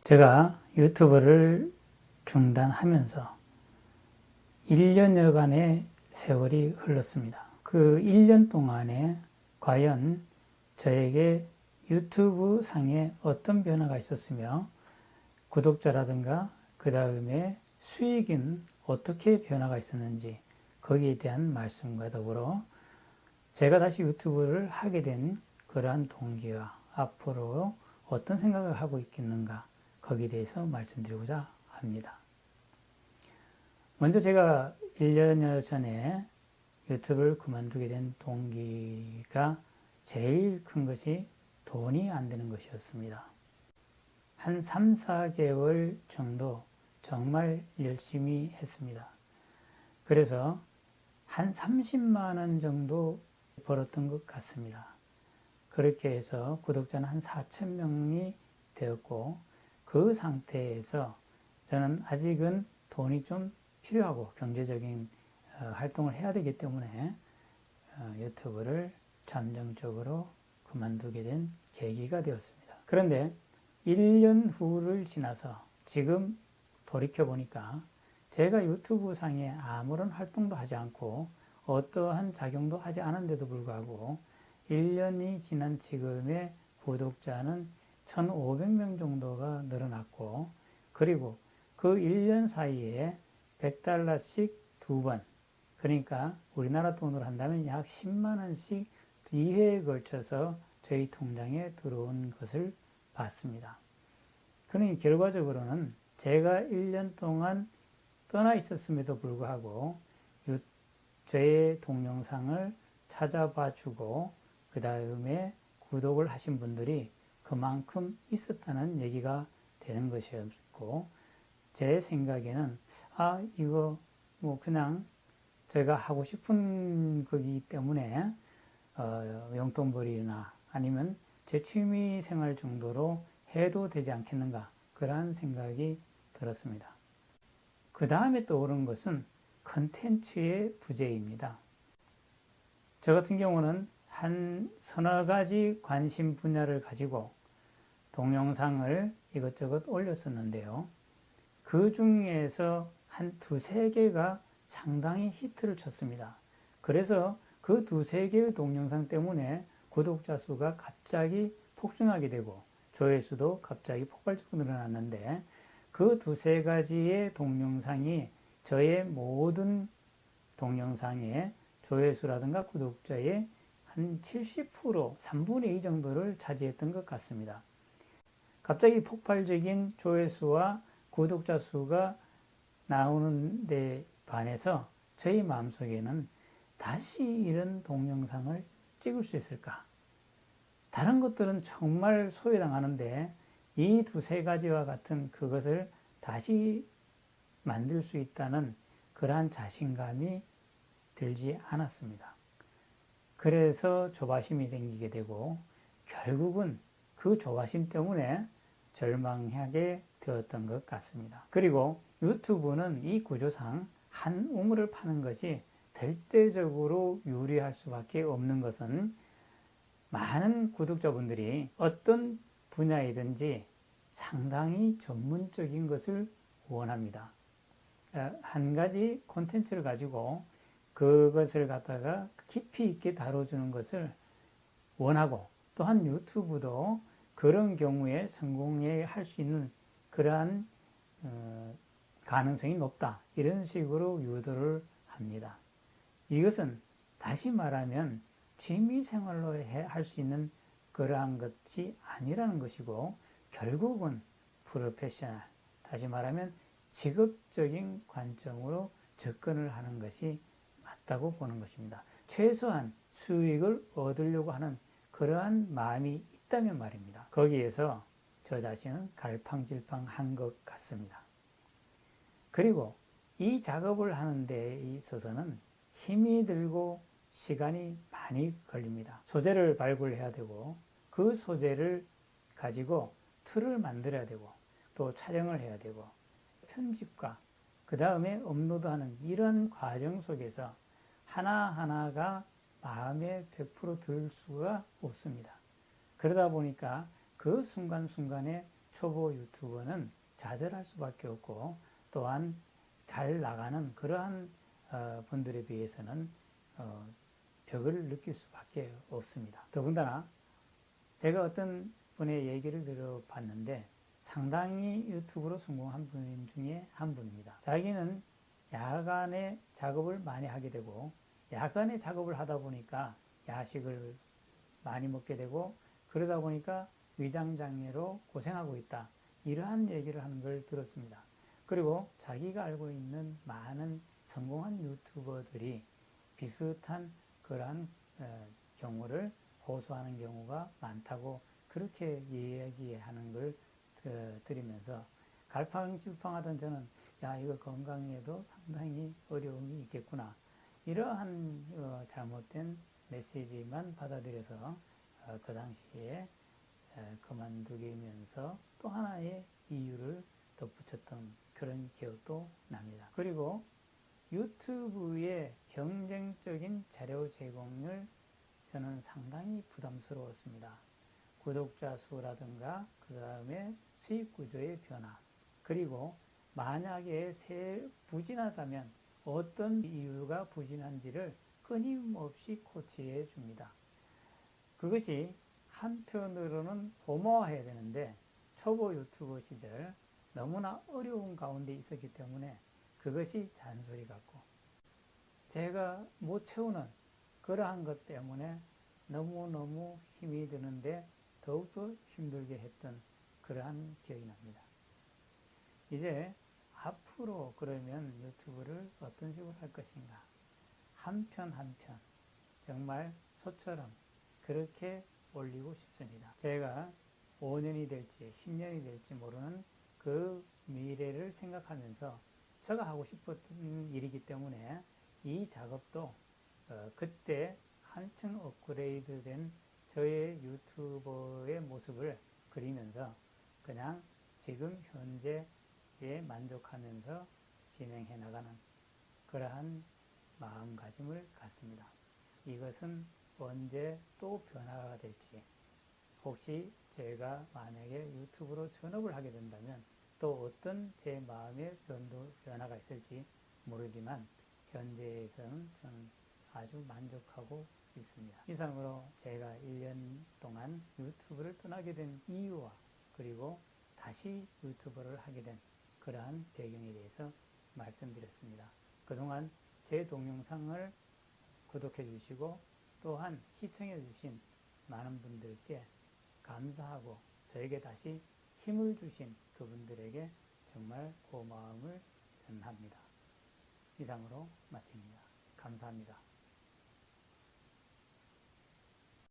제가 유튜브를 중단하면서 1년여간의 세월이 흘렀습니다. 그 1년 동안에 과연 저에게 유튜브 상에 어떤 변화가 있었으며 구독자라든가 그 다음에 수익은 어떻게 변화가 있었는지 거기에 대한 말씀과 더불어 제가 다시 유튜브를 하게 된 그러한 동기와 앞으로 어떤 생각을 하고 있겠는가 거기에 대해서 말씀드리고자 합니다. 먼저 제가 1년여 전에 유튜브를 그만두게 된 동기가 제일 큰 것이 돈이 안 되는 것이었습니다. 한 3, 4개월 정도 정말 열심히 했습니다. 그래서 한 30만 원 정도 벌었던 것 같습니다. 그렇게 해서 구독자는 한 4천 명이 되었고 그 상태에서 저는 아직은 돈이 좀 필요하고 경제적인 활동을 해야 되기 때문에 유튜브를 잠정적으로 그만두게 된 계기가 되었습니다. 그런데 1년 후를 지나서 지금 돌이켜보니까 제가 유튜브 상에 아무런 활동도 하지 않고 어떠한 작용도 하지 않은데도 불구하고 1년이 지난 지금의 구독자는 1,500명 정도가 늘어났고 그리고 그 1년 사이에 $100씩 2번 그러니까 우리나라 돈으로 한다면 약 10만 원씩 2회에 걸쳐서 저희 통장에 들어온 것을 봤습니다. 그러니 결과적으로는 제가 1년 동안 떠나 있었음에도 불구하고 저의 동영상을 찾아봐 주고 그 다음에 구독을 하신 분들이 그만큼 있었다는 얘기가 되는 것이었고 제 생각에는 이거 뭐 그냥 제가 하고 싶은 거기 때문에 용돈벌이나 아니면 제 취미 생활 정도로 해도 되지 않겠는가 그러한 생각이 들었습니다. 그 다음에 떠오른 것은 컨텐츠의 부재입니다. 저 같은 경우는 한 서너 가지 관심 분야를 가지고 동영상을 이것저것 올렸었는데요. 그 중에서 한 두세 개가 상당히 히트를 쳤습니다. 그래서 그 두세 개의 동영상 때문에 구독자 수가 갑자기 폭증하게 되고 조회수도 갑자기 폭발적으로 늘어났는데 그 두세 가지의 동영상이 저의 모든 동영상의 조회수라든가 구독자의 한 70%, 3분의 2 정도를 차지했던 것 같습니다. 갑자기 폭발적인 조회수와 구독자 수가 나오는 데 반해서 저희 마음속에는 다시 이런 동영상을 찍을 수 있을까? 다른 것들은 정말 소외당하는데 이 두세 가지와 같은 그것을 다시 만들 수 있다는 그러한 자신감이 들지 않았습니다. 그래서 조바심이 생기게 되고 결국은 그 조바심 때문에 절망하게 되었던 것 같습니다. 그리고 유튜브는 이 구조상 한 우물을 파는 것이 절대적으로 유리할 수밖에 없는 것은 많은 구독자분들이 어떤 분야이든지 상당히 전문적인 것을 원합니다. 한 가지 콘텐츠를 가지고 그것을 갖다가 깊이 있게 다뤄주는 것을 원하고 또한 유튜브도 그런 경우에 성공할 수 있는 그러한 가능성이 높다. 이런 식으로 유도를 합니다. 이것은 다시 말하면 취미생활로 할 수 있는 그러한 것이 아니라는 것이고 결국은 프로페셔널, 다시 말하면 직업적인 관점으로 접근을 하는 것이 맞다고 보는 것입니다. 최소한 수익을 얻으려고 하는 그러한 마음이 있다면 말입니다. 거기에서 저 자신은 갈팡질팡한 것 같습니다. 그리고 이 작업을 하는 데 있어서는 힘이 들고 시간이 많이 걸립니다. 소재를 발굴해야 되고 그 소재를 가지고 틀을 만들어야 되고 또 촬영을 해야 되고 편집과 그 다음에 업로드하는 이런 과정 속에서 하나하나가 마음에 100% 들 수가 없습니다. 그러다 보니까 그 순간순간에 초보 유튜버는 좌절할 수밖에 없고 또한 잘 나가는 그러한 분들에 비해서는 벽을 느낄 수밖에 없습니다. 더군다나 제가 어떤 분의 얘기를 들어봤는데 상당히 유튜브로 성공한 분 중에 한 분입니다. 자기는 야간에 작업을 많이 하게 되고 야간에 작업을 하다 보니까 야식을 많이 먹게 되고 그러다 보니까 위장장애로 고생하고 있다. 이러한 얘기를 하는 걸 들었습니다. 그리고 자기가 알고 있는 많은 성공한 유튜버들이 비슷한 그러한 경우를 호소하는 경우가 많다고 그렇게 이야기하는 걸 들으면서 갈팡질팡하던 저는 야 이거 건강에도 상당히 어려움이 있겠구나 이러한 잘못된 메시지만 받아들여서 그 당시에 그만두면서 또 하나의 이유를 덧붙였던 그런 기억도 납니다. 그리고 유튜브의 경쟁적인 자료 제공을 저는 상당히 부담스러웠습니다. 구독자 수라든가 그 다음에 수익 구조의 변화 그리고 만약에 부진하다면 어떤 이유가 부진한지를 끊임없이 코치해 줍니다. 그것이 한편으로는 고마워해야 되는데 초보 유튜버 시절 너무나 어려운 가운데 있었기 때문에 그것이 잔소리 같고 제가 못 채우는 그러한 것 때문에 너무너무 힘이 드는데 더욱더 힘들게 했던 그러한 기억이 납니다. 이제 앞으로 그러면 유튜브를 어떤 식으로 할 것인가 한 편 한 편 정말 소처럼 그렇게 올리고 싶습니다. 제가 5년이 될지 10년이 될지 모르는 그 미래를 생각하면서 제가 하고 싶었던 일이기 때문에 이 작업도 그때 한층 업그레이드된 저의 유튜버의 모습을 그리면서 그냥 지금 현재에 만족하면서 진행해 나가는 그러한 마음가짐을 갖습니다. 이것은 언제 또 변화가 될지 혹시 제가 만약에 유튜브로 전업을 하게 된다면 또 어떤 제 마음의 변화가 있을지 모르지만 현재에서는 저는 아주 만족하고 있습니다. 이상으로 제가 1년 동안 유튜브를 떠나게 된 이유와 그리고 다시 유튜브를 하게 된 그러한 배경에 대해서 말씀드렸습니다. 그동안 제 동영상을 구독해 주시고 또한 시청해 주신 많은 분들께 감사하고 저에게 다시 힘을 주신 그분들에게 정말 고마움을 전합니다. 이상으로 마칩니다. 감사합니다.